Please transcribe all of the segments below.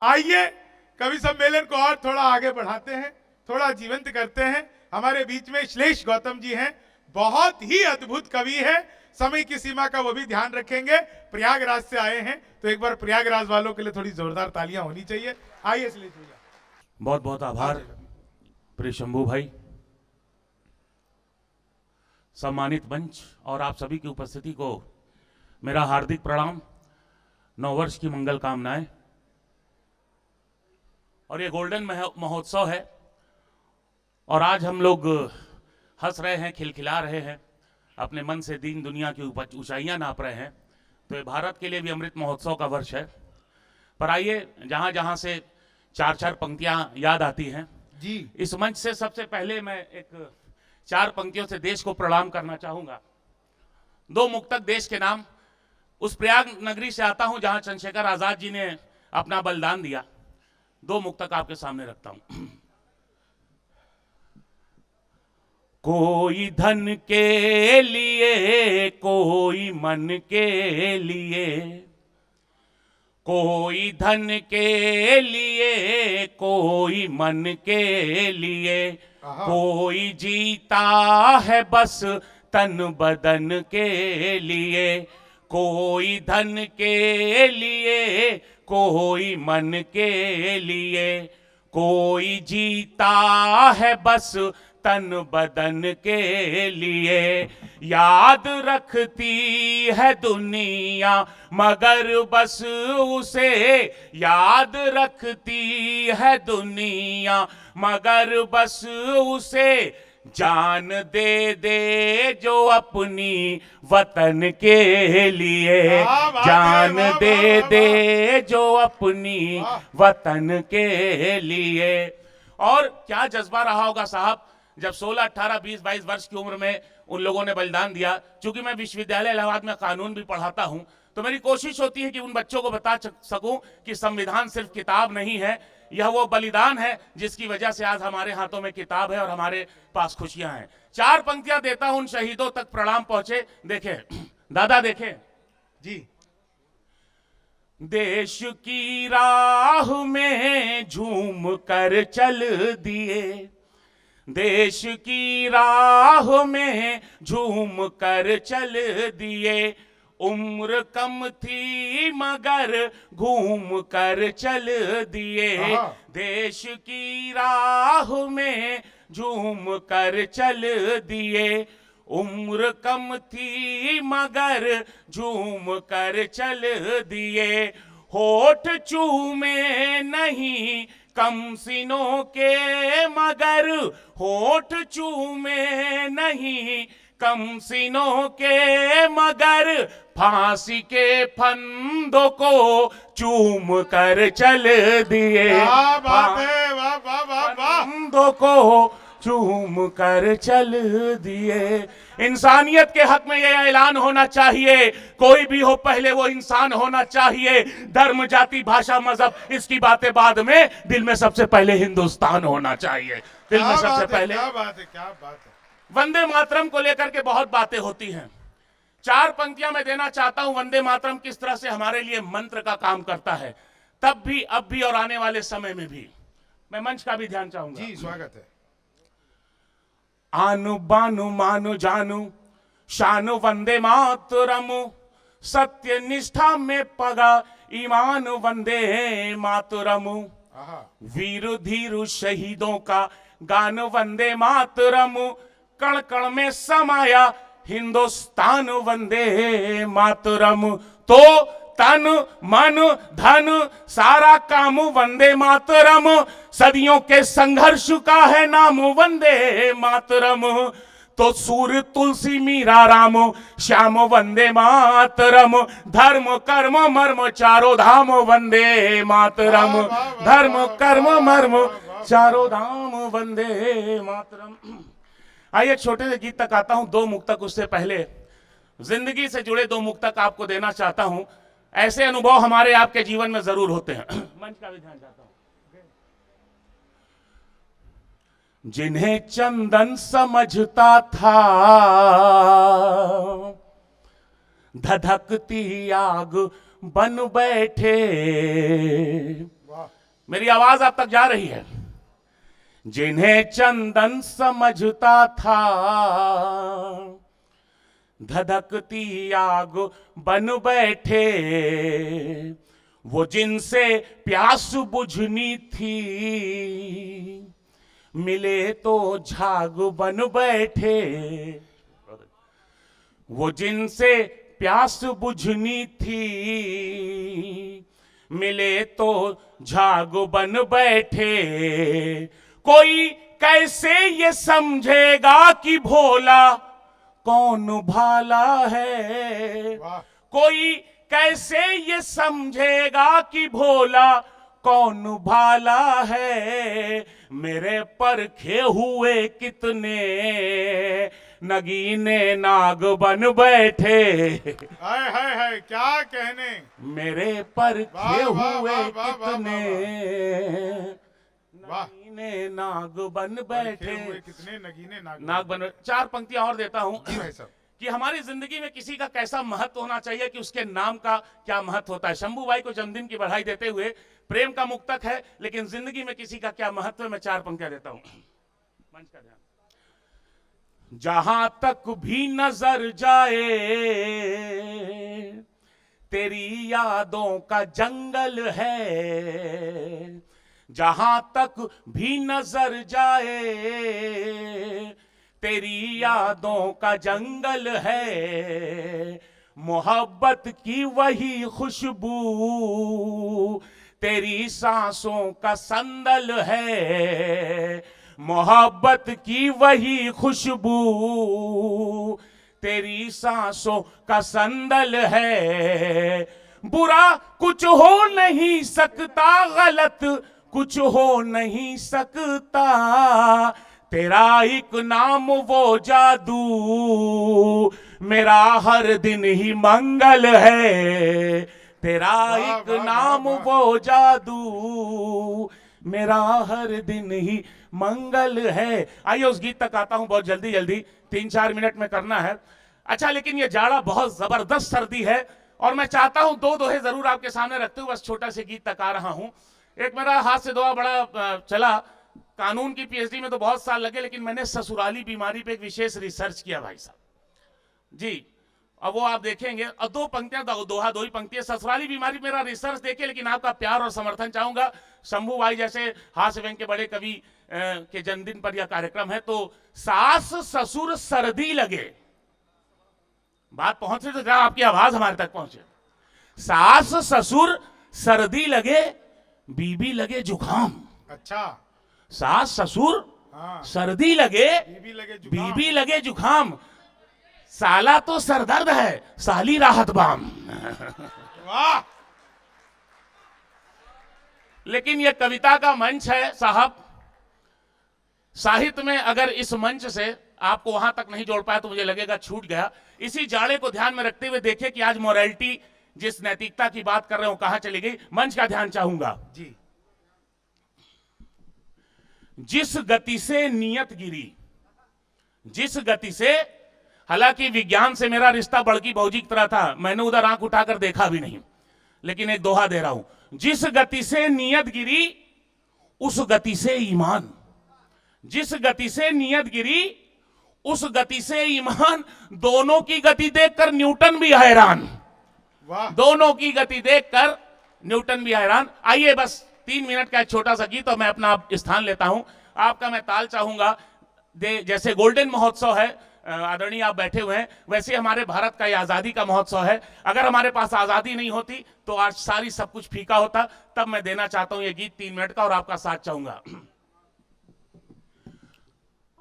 आइए कवि सम्मेलन को और थोड़ा आगे बढ़ाते हैं, थोड़ा जीवंत करते हैं। हमारे बीच में श्लेष गौतम जी हैं, बहुत ही अद्भुत कवि है। समय की सीमा का वो भी ध्यान रखेंगे। प्रयागराज से आए हैं, तो एक बार प्रयागराज वालों के लिए थोड़ी जोरदार तालियां होनी चाहिए। आइए श्लेष भैया। बहुत बहुत आभार प्रिय शंभू भाई, सम्मानित मंच और आप सभी की उपस्थिति को मेरा हार्दिक प्रणाम, नववर्ष की मंगल कामनाएं। और ये गोल्डन महोत्सव है और आज हम लोग हंस रहे हैं, खिलखिला रहे हैं, अपने मन से दीन दुनिया की ऊंचाइयां नाप रहे हैं। तो ये भारत के लिए भी अमृत महोत्सव का वर्ष है। पर आइए, जहां जहां से चार चार पंक्तियां याद आती हैं जी, इस मंच से सबसे पहले मैं एक चार पंक्तियों से देश को प्रणाम करना चाहूंगा। दो मुक्तक देश के नाम। उस प्रयाग नगरी से आता हूं जहां चंद्रशेखर आजाद जी ने अपना बलिदान दिया। दो मुक्तक आपके सामने रखता हूं। कोई धन के लिए, कोई मन के लिए, कोई धन के लिए, कोई मन के लिए, कोई जीता है बस तन बदन के लिए। कोई धन के लिए, कोई मन के लिए, कोई जीता है बस तन बदन के लिए। याद रखती है दुनिया मगर बस उसे, याद रखती है दुनिया मगर बस उसे, जान दे दे जो अपनी वतन के लिए, जान दे दे जो अपनी वतन के लिए। और क्या जज्बा रहा होगा साहब, जब 16, 18, 20, 22 वर्ष की उम्र में उन लोगों ने बलिदान दिया। चूंकि मैं विश्वविद्यालय इलाहाबाद में कानून भी पढ़ाता हूं, तो मेरी कोशिश होती है कि उन बच्चों को बता सकूं कि संविधान सिर्फ किताब नहीं है, यह वो बलिदान है जिसकी वजह से आज हमारे हाथों में किताब है और हमारे पास खुशियां हैं। चार पंक्तियां देता हूं, उन शहीदों तक प्रणाम पहुंचे। देखें दादा, देखें जी। देश की राह में झूम कर चल दिए, देश की राह में झूम कर चल दिए। उम्र कम थी मगर घूम कर चल दिए, देश की राह में झूम कर चल दिए। उम्र कम थी मगर झूम कर चल दिए। होठ चूमे नहीं कम सिनों के मगर, होठ चूमे नहीं कम सिनों के मगर, फांसी के फंदों को चूम कर चल दिए। फंदों को चूम कर चल दिए। इंसानियत के हक में यह ऐलान होना चाहिए, कोई भी हो पहले वो इंसान होना चाहिए। धर्म, जाति, भाषा, मजहब इसकी बातें बाद में, दिल में सबसे पहले हिंदुस्तान होना चाहिए। दिल में सबसे पहले। क्या बात है, क्या बात है। वंदे मातरम को लेकर के बहुत बातें होती हैं। चार पंक्तियां मैं देना चाहता हूं। वंदे मातरम किस तरह से हमारे लिए मंत्र का काम करता है, तब भी, अब भी और आने वाले समय में भी। मैं मंच का भी ध्यान चाहूंगा जी, स्वागत है। आनु बानु मानु जानू शानु वंदे मातरम, सत्य निष्ठा में पगा ईमान वंदे मातरम। वीर धीरु शहीदों का गान वंदे मातरम, कण कण में समाया हिंदुस्तान वंदे मातरम। तो तन मन धन सारा काम वंदे मातरम, सदियों के संघर्ष का है नाम वंदे मातरम। तो सूर्य तुलसी मीरा राम श्याम वंदे मातरम, धर्म कर्म मर्म चारों धाम वंदे मातरम, धर्म कर्म मर्म चारों धाम वंदे मातरम। आइए एक छोटे से गीत तक आता हूं, दो मुक्तक उससे पहले जिंदगी से जुड़े दो मुक्तक आपको देना चाहता हूं। ऐसे अनुभव हमारे आपके जीवन में जरूर होते हैं। मंच का भी ध्यान चाहता हूं। जिन्हें चंदन समझता था धधकती आग बन बैठे, मेरी आवाज आप तक जा रही है? जिन्हें चंदन समझता था धधकती आग बन बैठे, वो जिनसे प्यास बुझनी थी मिले तो झाग बन बैठे। वो जिनसे प्यास बुझनी थी मिले तो झाग बन बैठे। कोई कैसे ये समझेगा कि भोला कौन भाला है। वाह। कोई कैसे ये समझेगा कि भोला कौन भाला है। मेरे परखे हुए कितने नगीने नाग बन बैठे। हाय हाय हाय, क्या कहने। मेरे परखे वाह, वाह, हुए वाह, वाह, वाह, कितने वाह। नगीने नाग बन रखे बैठे। हुए कितने नगीने नाग बन। चार पंक्तियां और देता हूं जी भाई साहब। कि हमारी जिंदगी में किसी का कैसा महत्व होना चाहिए, कि उसके नाम का क्या महत्व होता है। शंभू भाई को जन्मदिन की बधाई देते हुए, प्रेम का मुक्तक है, लेकिन जिंदगी में किसी का क्या महत्व है, मैं चार पंक्तियां देता हूं। मंच का ध्यान। जहां तक भी नजर जाए तेरी यादों का जंगल है। जहां तक भी नजर जाए तेरी यादों का जंगल है। मोहब्बत की वही खुशबू तेरी सांसों का संदल है। मोहब्बत की वही खुशबू तेरी सांसों का संदल है। बुरा कुछ हो नहीं सकता, गलत कुछ हो नहीं सकता, तेरा एक नाम वो जादू मेरा हर दिन ही मंगल है। तेरा वाह, एक वाह, नाम वाह, वाह। वो जादू मेरा हर दिन ही मंगल है। आइए उस गीत तक आता हूं बहुत जल्दी जल्दी, 3-4 मिनट में करना है। अच्छा, लेकिन ये जाड़ा बहुत जबरदस्त सर्दी है और मैं चाहता हूं दो दोहे जरूर आपके सामने रखते हुए बस छोटा से गीत तक आ रहा हूं। एक मेरा हाथ से दोहा बड़ा चला, कानून की पीएचडी में तो बहुत साल लगे, लेकिन मैंने ससुराली बीमारी पे एक विशेष रिसर्च किया भाई साहब जी। अब वो आप देखेंगे, और दो पंक्तियां दोहा दो ही पंक्तियां। ससुराली बीमारी मेरा रिसर्च देखिए, लेकिन आपका प्यार और समर्थन चाहूंगा। शंभू भाई जैसे हास्य व्यंग के बड़े कवि के जन्मदिन पर यह कार्यक्रम है। तो सास ससुर सर्दी लगे, बात पहुंचे तो जरा आपकी आवाज हमारे तक पहुंचे। सास ससुर सर्दी लगे, बीबी लगे जुकाम। अच्छा। सास ससुर हाँ। सर्दी लगे, बीबी लगे जुकाम। बीबी लगे जुकाम, साला तो सरदर्द है, साली राहत बाम। वाह। लेकिन यह कविता का मंच है साहब। साहित्य में अगर इस मंच से आपको वहां तक नहीं जोड़ पाया तो मुझे लगेगा छूट गया। इसी जाड़े को ध्यान में रखते हुए देखिए कि आज मोरालिटी, जिस नैतिकता की बात कर रहे हो, कहां चली गई। मंच का ध्यान चाहूंगा जी। जिस गति से नियत गिरी, जिस गति से, हालांकि विज्ञान से मेरा रिश्ता बड़की भौजी की तरह था, मैंने उधर आंख उठाकर देखा भी नहीं, लेकिन एक दोहा दे रहा हूं। जिस गति से नियत गिरी उस गति से ईमान, जिस गति से नियत गिरी उस गति से ईमान। दोनों की गति देखकर न्यूटन भी हैरान। वाह। दोनों की गति देखकर न्यूटन भी हैरान। आइए बस 3 मिनट का एक छोटा सा गीत और मैं अपना स्थान लेता हूं। आपका मैं ताल चाहूंगा। जैसे गोल्डन महोत्सव है, आदरणीय आप बैठे हुए हैं, वैसे हमारे भारत का ये आजादी का महोत्सव है। अगर हमारे पास आजादी नहीं होती तो आज सारी सब कुछ फीका होता। तब मैं देना चाहता हूं ये गीत 3 मिनट का और आपका साथ चाहूंगा।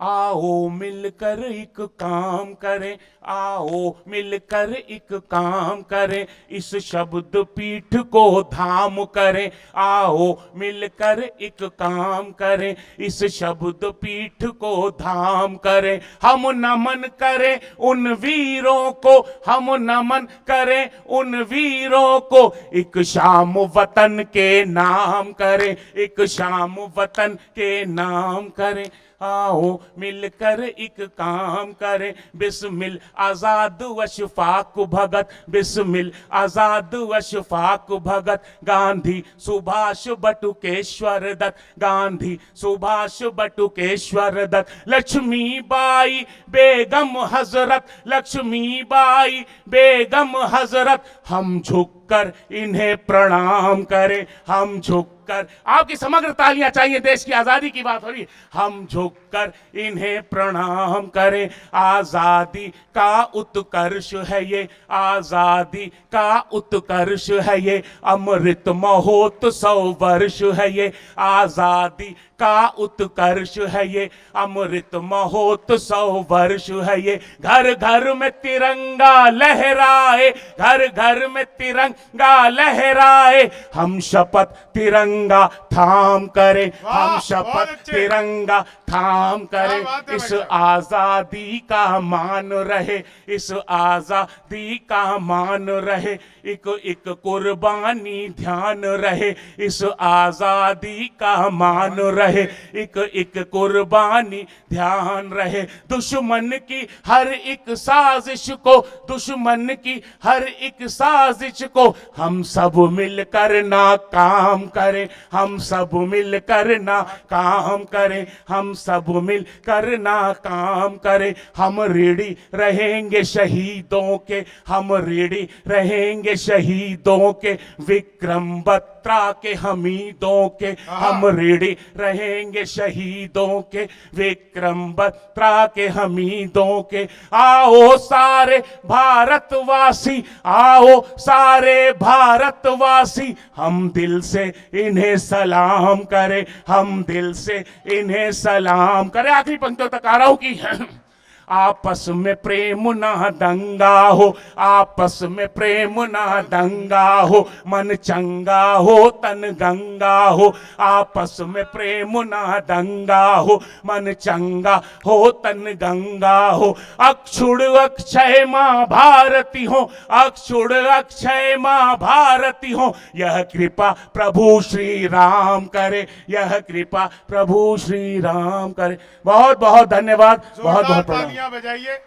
आओ मिलकर एक काम करें, आओ मिलकर एक काम करें, इस शब्द पीठ को धाम करें। आओ मिलकर एक काम करें, इस शब्द पीठ को धाम करें। हम नमन करें उन वीरों को, हम नमन करें उन वीरों को, एक शाम वतन के नाम करें, एक शाम वतन के नाम करें। आओ मिलकर एक काम करें, बिस्मिल आजाद व शफाक भगत, बिस्मिल आजाद व शफाक भगत, गांधी सुभाष बटुकेश्वर दत्त, गांधी सुभाष बटुकेश्वर दत्त, लक्ष्मीबाई बेगम हजरत, लक्ष्मीबाई बेगम हजरत, हम झुककर इन्हें प्रणाम करें, हम झुककर, आपकी समग्र तालियां चाहिए, देश की आजादी की बात हो रही है, हम झुककर इन्हें प्रणाम करें। आजादी का उत्कर्ष है ये, आजादी का उत्कर्ष है ये, अमृत महोत्सव वर्ष है ये, आजादी का उत्कर्ष है ये, अमृत महोत्सव वर्ष है ये। घर घर में तिरंगा लहराए, घर घर में तिरंगा लहराए, हम शपथ तिरंगा थाम करें, हम शपथ तिरंगा थाम करें। इस आजादी का मान रहे, इस आजादी का मान रहे, एक एक कुर्बानी ध्यान रहे, इस आजादी का मान रहे, एक एक कुर्बानी ध्यान रहे। दुश्मन की हर एक साजिश को, दुश्मन की हर एक साजिश को हम सब मिलकर नाकाम करें, हम सब मिलकर नाकाम करें, हम सब मिलकर नाकाम करें। हम रेडी रहेंगे शहीदों के, हम रेडी रहेंगे शहीदों के, विक्रम बत्रा के हमीदों के, हम रेडी रहेंगे शहीदों के, विक्रम बत्रा के हमीदों के। आओ सारे भारतवासी, आओ सारे भारतवासी, हम दिल से इन्हें सलाम करें, हम दिल से इन्हें सलाम करें। आखिरी पंक्तियों तक आ रहा हूं कि आपस में प्रेम ना दंगा हो, आपस में प्रेम ना दंगा हो, मन चंगा हो तन गंगा हो, आपस में प्रेम ना दंगा हो, मन चंगा हो तन गंगा हो। अक्षुण अक्षय माँ भारती हो, अक्षुण अक्षय माँ भारती हो, यह कृपा प्रभु श्री राम करे, यह कृपा प्रभु श्री राम करे। बहुत बहुत धन्यवाद, बहुत बहुत प्रणाम। तालियां बजाइए।